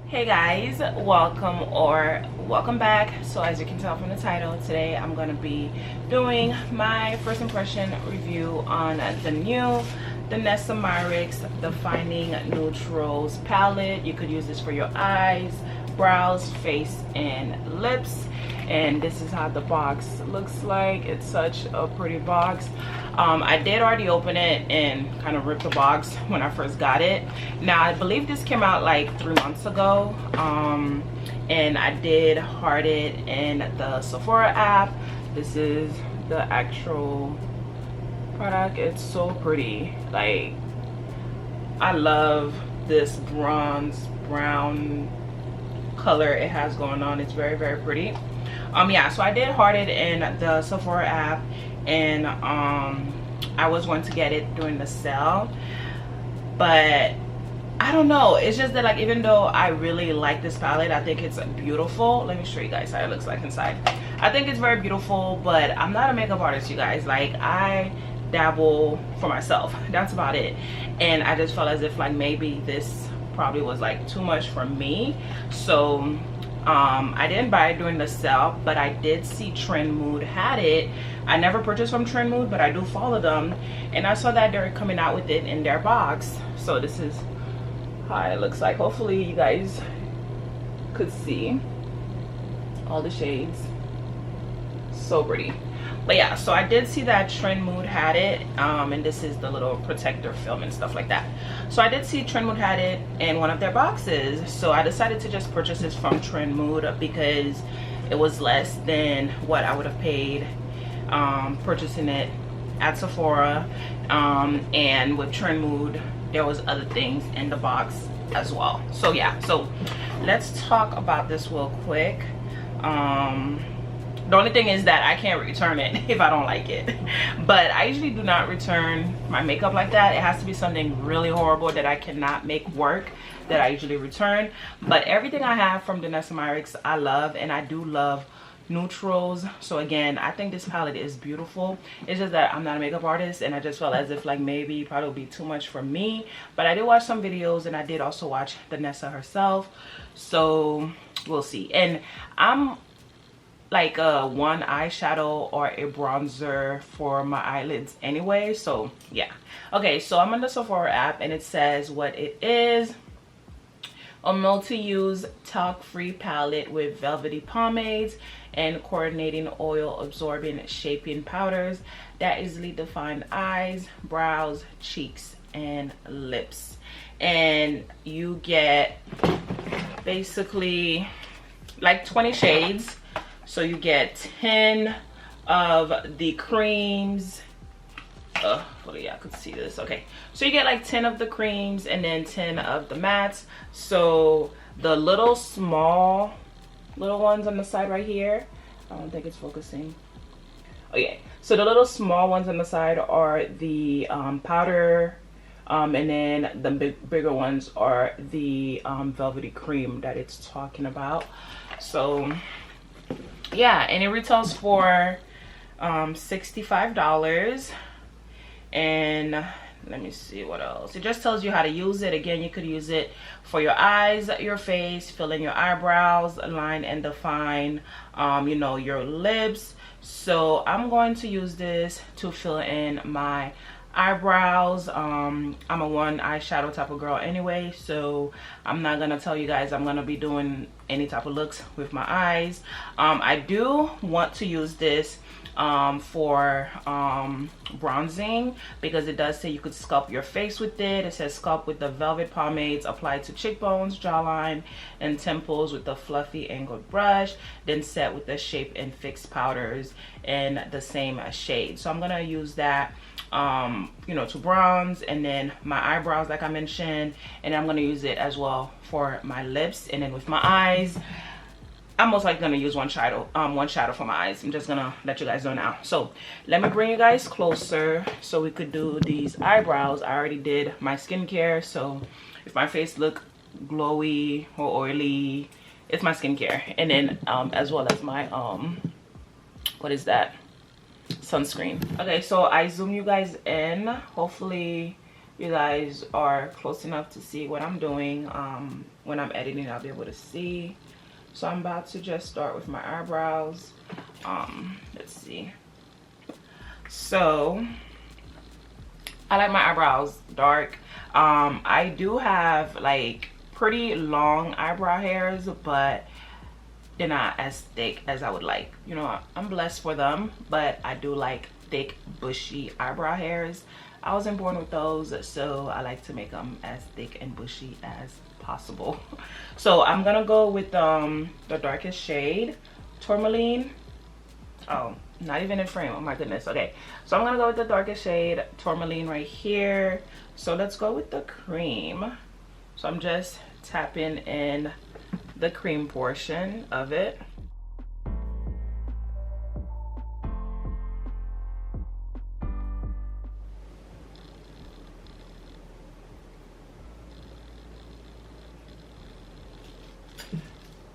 Hey guys, welcome back. So as you can tell from the title, today I'm going to be doing my first impression review on the new Danessa Myricks Defining Neutrals palette. You could use this for your eyes, brows, face, and lips. And this is how the box looks like. It's such a pretty box. I did already open it and kind of rip the box when I first got it. Now I believe this came out like 3 months ago, and I did heart it in the Sephora app. This is the actual product. It's so pretty. Like, I love this bronze brown color it has going on. It's very, very pretty. Yeah, so I did heart it in the Sephora app, and I was going to get it during the sale, but I don't know, it's just that, like, even though I really like this palette, I think it's beautiful. Let me show you guys how it looks like inside. I think it's very beautiful, but I'm not a makeup artist, you guys. Like, I dabble for myself, that's about it. And I just felt as if, like, maybe this probably was like too much for me, so I didn't buy it during the sale, but I did see Trend Mood had it. I never purchased from Trend Mood, but I do follow them, and I saw that they're coming out with it in their box. So this is how it looks like. Hopefully you guys could see all the shades. So pretty. But yeah, so I did see that Trend Mood had it, and this is the little protector film and stuff like that. So I did see Trend Mood had it in one of their boxes, so I decided to just purchase this from Trend Mood because it was less than what I would have paid purchasing it at Sephora, and with Trend Mood there was other things in the box as well. So yeah, so let's talk about this real quick. The only thing is that I can't return it if I don't like it. But I usually do not return my makeup like that. It has to be something really horrible that I cannot make work that I usually return. But everything I have from Danessa Myricks I love, and I do love neutrals. So again, I think this palette is beautiful. It's just that I'm not a makeup artist, and I just felt as if, like, maybe probably would be too much for me. But I did watch some videos, and I did also watch Danessa herself, so we'll see. And I'm like one eyeshadow or a bronzer for my eyelids anyway, so yeah. Okay, so I'm on the Sephora app, and it says what it is: a multi-use talc-free palette with velvety pomades and coordinating oil absorbing shaping powders that easily define eyes, brows, cheeks, and lips. And you get basically like 20 shades. So you get 10 of the creams. Well, yeah, I could see this. Okay, so you get like 10 of the creams and then 10 of the mattes. So the little ones on the side right here, I don't think it's focusing. Okay, so the little small ones on the side are the powder, and then the bigger ones are the velvety cream that it's talking about. So yeah, and it retails for $65. And let me see what else. It just tells you how to use it. Again, you could use it for your eyes, your face, fill in your eyebrows, line and define you know, your lips. So I'm going to use this to fill in my eyebrows. I'm a one eyeshadow type of girl anyway, so I'm not gonna tell you guys I'm gonna be doing any type of looks with my eyes. I do want to use this for bronzing, because it does say you could sculpt your face with it. It says sculpt with the velvet pomades applied to cheekbones, jawline, and temples with the fluffy angled brush, then set with the shape and fixed powders in the same shade. So I'm gonna use that you know, to bronze, and then my eyebrows, like I mentioned, and I'm gonna use it as well for my lips. And then with my eyes, I'm most likely gonna use one shadow for my eyes. I'm just gonna let you guys know now. So let me bring you guys closer so we could do these eyebrows. I already did my skincare, so if my face look glowy or oily, it's my skincare. And then as well as my what is that, sunscreen. Okay, so I zoom you guys in. Hopefully you guys are close enough to see what I'm doing. When I'm editing, I'll be able to see. So I'm about to just start with my eyebrows. Let's see. So I like my eyebrows dark. I do have like pretty long eyebrow hairs, but they're not as thick as I would like. You know, I'm blessed for them, but I do like thick, bushy eyebrow hairs. I wasn't born with those, so I like to make them as thick and bushy as possible. So I'm gonna go with the darkest shade, tourmaline. Oh, not even in frame. Oh my goodness. Okay, so I'm gonna go with the darkest shade, tourmaline, right here. So let's go with the cream. So I'm just tapping in the cream portion of it.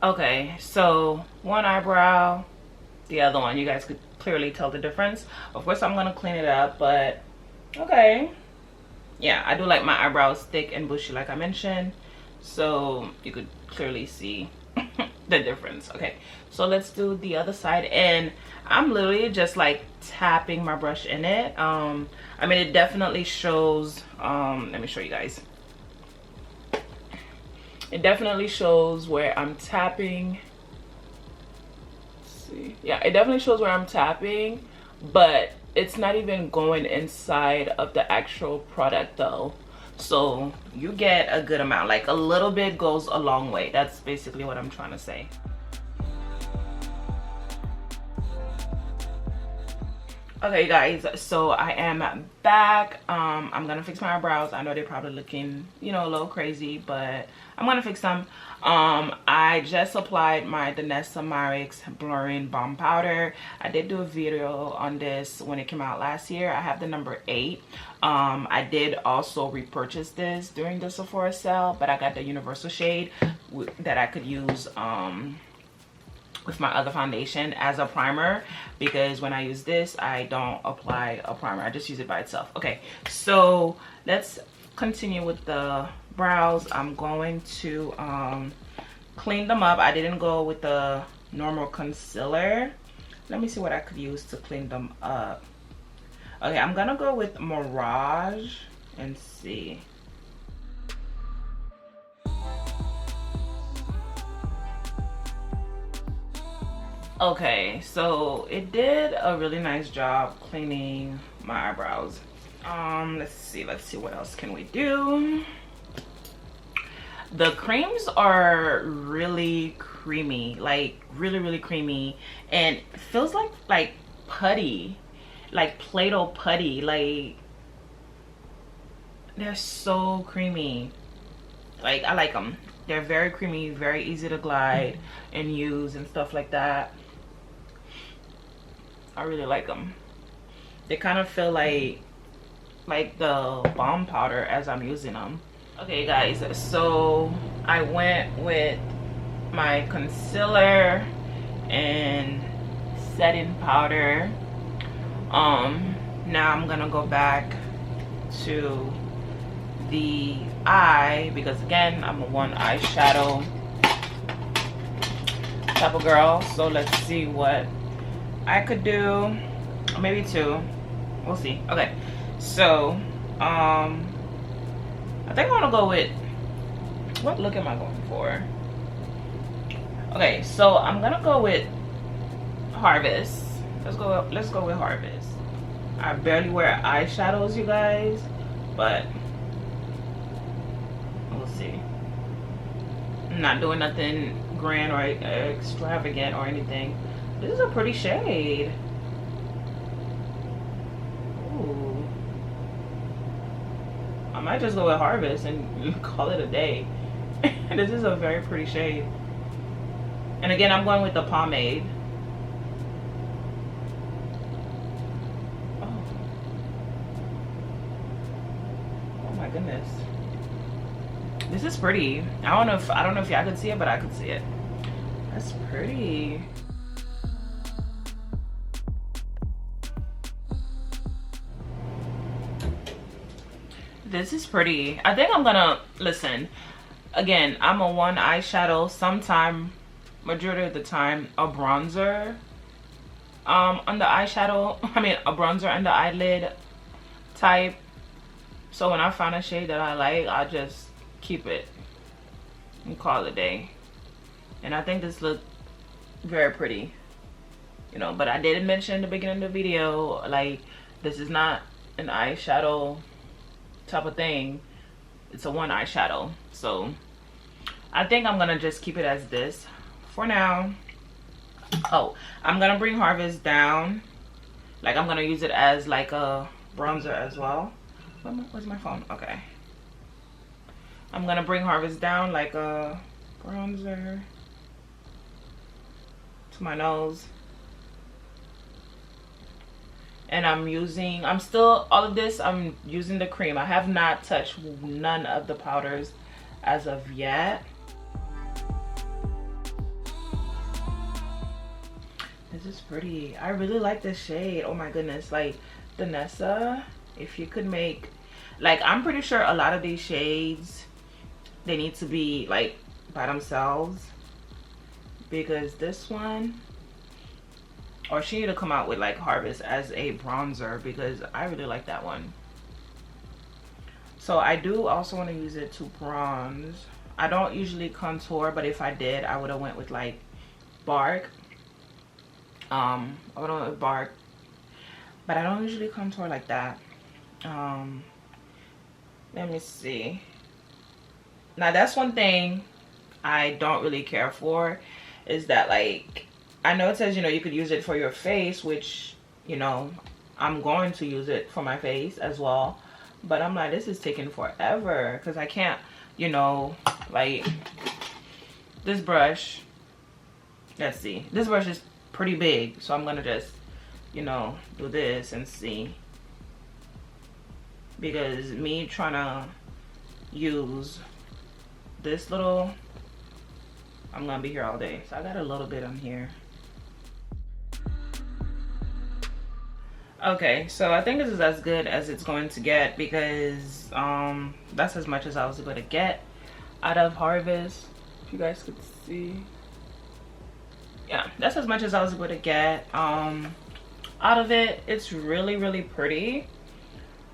Okay, so one eyebrow, the other one, you guys could clearly tell the difference. Of course I'm gonna clean it up, but okay. Yeah, I do like my eyebrows thick and bushy like I mentioned, so you could clearly see the difference. Okay, so let's do the other side, and I'm literally just like tapping my brush in it. I mean, it definitely shows, let me show you guys. It definitely shows where I'm tapping. Let's see. Yeah, it definitely shows where I'm tapping, but it's not even going inside of the actual product though. So you get a good amount. Like a little bit goes a long way. That's basically what I'm trying to say. Okay guys, so I am back. I'm gonna fix my eyebrows. I know they're probably looking, you know, a little crazy, but I'm gonna fix them. I just applied my Danessa Myricks blurring balm powder. I did do a video on this when it came out last year. I have the number 8. I did also repurchase this during the Sephora sale, but I got the universal shade that I could use with my other foundation as a primer, because when I use this I don't apply a primer, I just use it by itself. Okay, so let's continue with the brows. I'm going to clean them up. I didn't go with the normal concealer. Let me see what I could use to clean them up. Okay, I'm gonna go with Mirage and see. Okay, so it did a really nice job cleaning my eyebrows. Let's see what else can we do. The creams are really creamy, like really creamy, and it feels like putty, like Play-Doh putty. Like they're so creamy. Like I like them. They're very creamy, very easy to glide and use and stuff like that. I really like them. They kind of feel like the balm powder as I'm using them. Okay guys, so I went with my concealer and setting powder. Now I'm gonna go back to the eye, because again I'm a one eyeshadow type of girl. So let's see what I could do, or maybe 2, we'll see. Okay, so I think I want to go with, what look am I going for? Okay, so I'm gonna go with Harvest. Let's go with Harvest. I barely wear eyeshadows, you guys, but we'll see. I'm not doing nothing grand or extravagant or anything. This is a pretty shade. Ooh. I might just go with Harvest and call it a day. This is a very pretty shade. And again, I'm going with the pomade. Oh. Oh my goodness. This is pretty. I don't know if y'all could see it, but I could see it. That's pretty. This is pretty. I think I'm gonna listen. Again, I'm a one eyeshadow, sometime, majority of the time, a bronzer on the eyeshadow. I mean, a bronzer on the eyelid type. So when I find a shade that I like, I just keep it and call it a day. And I think this looked very pretty, you know. But I did mention in the beginning of the video, like, this is not an eyeshadow type of thing. It's a one eyeshadow. So I think I'm gonna just keep it as this for now. Oh, I'm gonna bring Harvest down. Like, I'm gonna use it as like a bronzer as well. Where's my phone? Okay. I'm gonna bring Harvest down like a bronzer to my nose. And I'm still, all of this, I'm using the cream. I have not touched none of the powders as of yet. This is pretty. I really like this shade. Oh my goodness. Like, Danessa, if you could make, like, I'm pretty sure a lot of these shades, they need to be like by themselves, because this one, or she need to come out with like Harvest as a bronzer, because I really like that one. So I do also want to use it to bronze. I don't usually contour, but if I did, I would have went with like Bark. I would have went with Bark, but I don't usually contour like that. Let me see. Now that's one thing I don't really care for, is that, like, I know it says, you know, you could use it for your face, which, you know, I'm going to use it for my face as well. But I'm like, this is taking forever, because I can't, you know, like, this brush, let's see, this brush is pretty big, so I'm gonna just, you know, do this and see, because me trying to use this little, I'm gonna be here all day. So I got a little bit on here. Okay, so I think this is as good as it's going to get, because that's as much as I was able to get out of Harvest. If you guys could see, yeah, that's as much as I was able to get out of it. It's really, really pretty.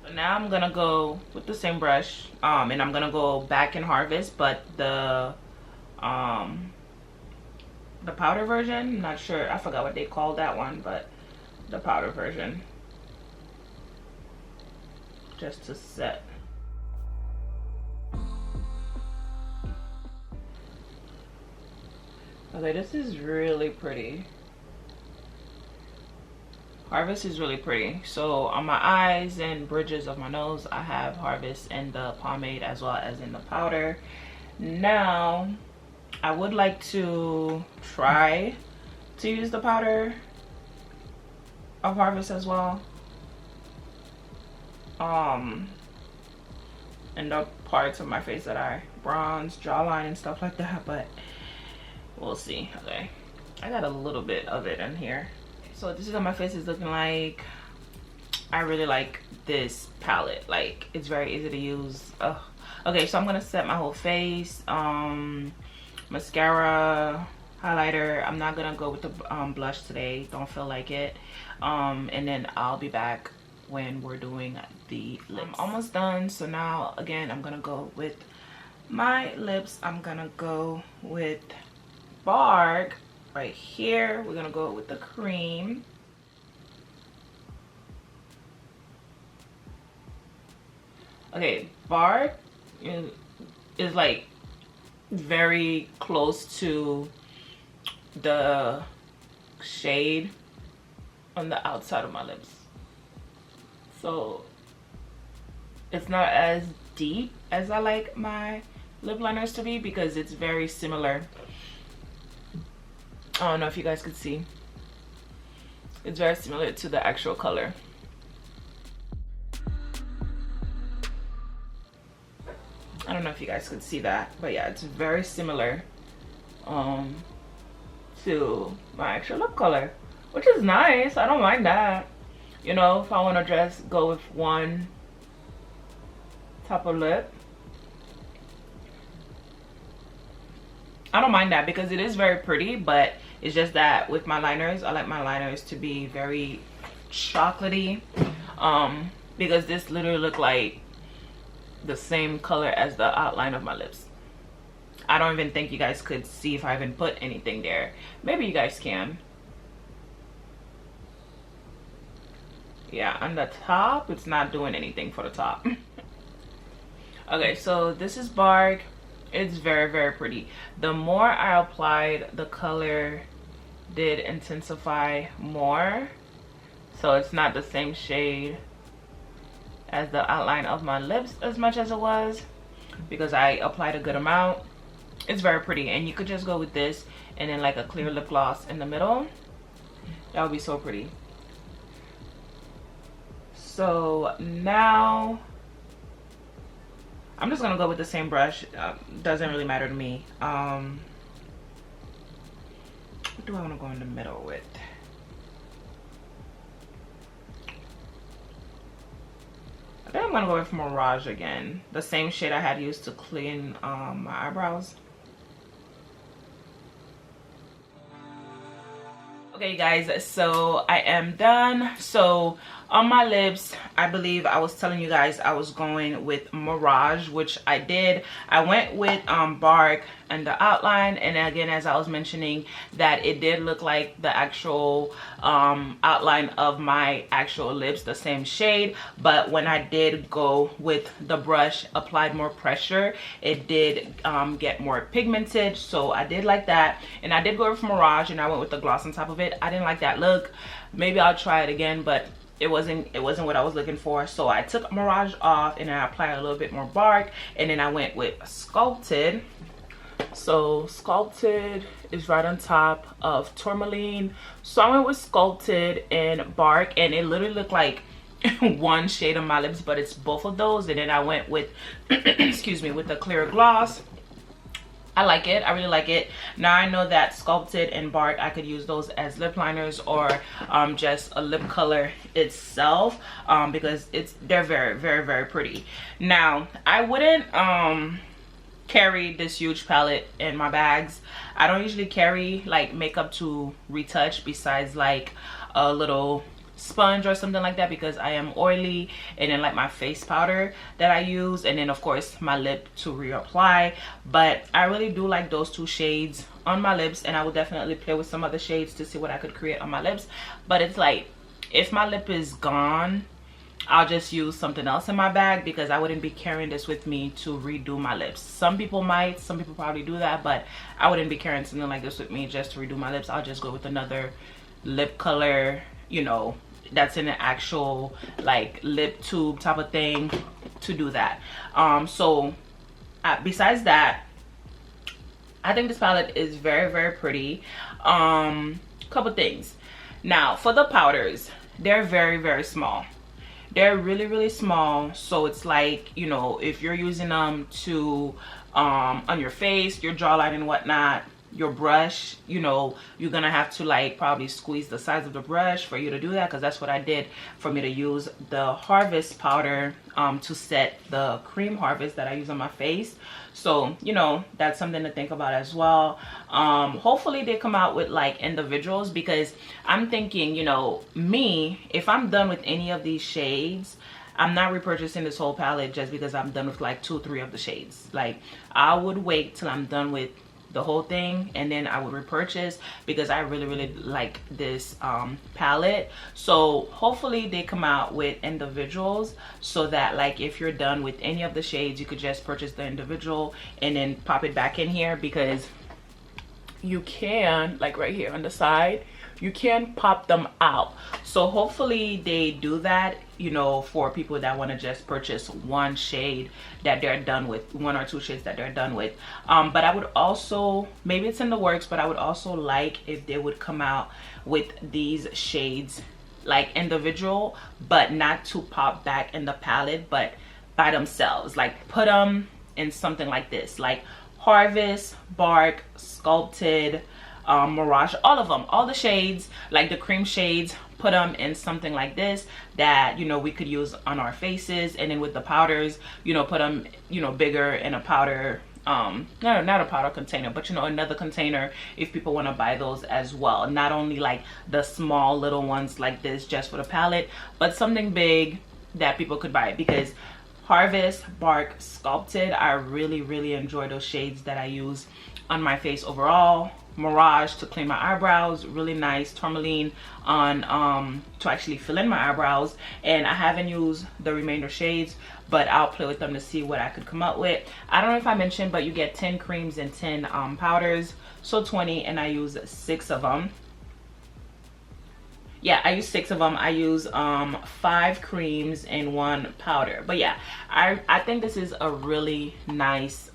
But now I'm gonna go with the same brush, and I'm gonna go back in Harvest, but the powder version, I'm not sure, I forgot what they called that one, but the powder version, just to set. Okay, this is really pretty. Harvest is really pretty. So on my eyes and bridges of my nose, I have Harvest in the pomade as well as in the powder. Now I would like to try to use the powder of Harvest as well, in the parts of my face that I bronze, jawline and stuff like that, but we'll see. Okay, I got a little bit of it in here. So this is what my face is looking like. I really like this palette. Like, it's very easy to use. Ugh. Okay, so I'm gonna set my whole face. Mascara, highlighter. I'm not gonna go with the blush today. Don't feel like it. And then I'll be back when we're doing the lips. I'm almost done. So now again, I'm gonna go with my lips. I'm gonna go with Bark. Right here, we're gonna go with the cream. Okay, Bark is like very close to the shade on the outside of my lips, so it's not as deep as I like my lip liners to be, because it's very similar. I don't know if you guys could see. It's very similar to the actual color. I don't know if you guys could see that, but yeah, it's very similar to my actual lip color, which is nice. I don't mind that. You know, if I want to just go with one top of lip. I don't mind that because it is very pretty, but it's just that with my liners, I like my liners to be very chocolatey, because this literally look like the same color as the outline of my lips. I don't even think you guys could see if I even put anything there. Maybe you guys can. Yeah, on the top, it's not doing anything for the top. Okay, so this is Bark. It's very, very pretty. The more I applied, the color did intensify more. So it's not the same shade as the outline of my lips as much as it was, because I applied a good amount. It's very pretty, and you could just go with this and then like a clear lip gloss in the middle. That would be so pretty. So now I'm just gonna go with the same brush. Doesn't really matter to me. What do I want to go in the middle with? I think I'm gonna go with Mirage again, the same shade I had used to clean my eyebrows. Okay guys, so I am done. So on my lips, I believe I was telling you guys I was going with Mirage, which I did. I went with Bark and the outline, and again, as I was mentioning, that it did look like the actual outline of my actual lips, the same shade. But when I did go with the brush, applied more pressure, it did get more pigmented. So I did like that, and I did go with Mirage, and I went with the gloss on top of it. I didn't like that look. Maybe I'll try it again, but it wasn't what I was looking for. So I took Mirage off and I applied a little bit more Bark, and then I went with Sculpted. So Sculpted is right on top of Tourmaline. So I went with Sculpted and Bark, and it literally looked like one shade on my lips, but it's both of those. And then I went with excuse me, with the clear gloss. I like it. I really like it. Now I know that Sculpted and Bark, I could use those as lip liners or just a lip color itself, because they're very, very, very pretty. Now I wouldn't carry this huge palette in my bags. I don't usually carry like makeup to retouch besides like a little sponge or something like that, because I am oily, and then like my face powder that I use, and then of course my lip to reapply. But I really do like those two shades on my lips, and I will definitely play with some other shades to see what I could create on my lips. But it's like, if my lip is gone, I'll just use something else in my bag, because I wouldn't be carrying this with me to redo my lips. Some people might, some people probably do that, but I wouldn't be carrying something like this with me just to redo my lips. I'll just go with another lip color, you know, that's in an actual like lip tube type of thing to do that. So besides that, I think this palette is very, very pretty. Couple things. Now for the powders, they're very, very small. They're really, really small. So it's like, you know, if you're using them to on your face, your jawline and whatnot, your brush, you know, you're gonna have to like probably squeeze the sides of the brush for you to do that, because that's what I did for me to use the Harvest powder to set the cream Harvest that I use on my face. So, you know, that's something to think about as well. Hopefully they come out with like individuals, because I'm thinking, you know, me, if I'm done with any of these shades, I'm not repurchasing this whole palette just because I'm done with like 2-3 of the shades. Like I would wait till I'm done with the whole thing, and then I would repurchase, because I really, really like this palette. So hopefully they come out with individuals, so that like if you're done with any of the shades, you could just purchase the individual and then pop it back in here, because you can, like right here on the side, you can pop them out. So hopefully they do that, you know, for people that want to just purchase one shade that they're done with, 1 or 2 shades that they're done with. But I would also, maybe it's in the works, but I would also like if they would come out with these shades like individual, but not to pop back in the palette, but by themselves. Like put them in something like this, like Harvest, Bark, Sculpted, Mirage, all of them, all the shades, like the cream shades, put them in something like this that, you know, we could use on our faces. And then with the powders, you know, put them, you know, bigger in a powder, not a powder container, but you know, another container if people want to buy those as well. Not only like the small little ones like this just for the palette, but something big that people could buy. Because Harvest Bark Sculpted, I really enjoy those shades that I use on my face overall. Mirage to clean my eyebrows, really nice. Tourmaline on to actually fill in my eyebrows. And I haven't used the remainder shades, but I'll play with them to see what I could come up with. I don't know if I mentioned, but you get 10 creams and 10 powders, so 20, and I use 6 of them. Yeah, I use 6 of them. I use 5 creams and 1 powder. But yeah, I think this is a really nice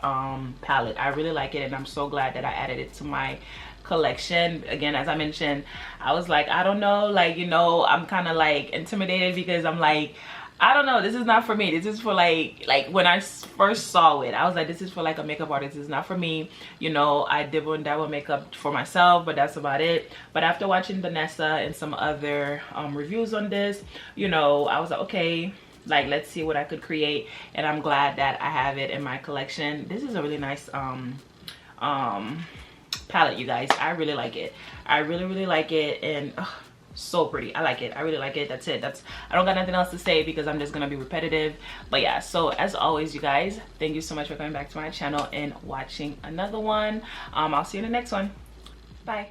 palette. I really like it, and I'm so glad that I added it to my collection. Again, as I mentioned, I was like, I don't know, like, you know, I'm kind of like intimidated because I'm like, I don't know, this is not for me. This is for like when I first saw it, I was like, this is for like a makeup artist. This is not for me. You know, I dibble and dabble makeup for myself, but that's about it. But after watching Danessa and some other reviews on this, you know, I was like, okay, like, let's see what I could create. And I'm glad that I have it in my collection. This is a really nice palette, you guys. I really like it. I really like it. And so pretty. I like it. I really like it. That's it. I don't got nothing else to say because I'm just gonna be repetitive. But yeah, so as always, you guys, thank you so much for coming back to my channel and watching another one. I'll see you in the next one. Bye.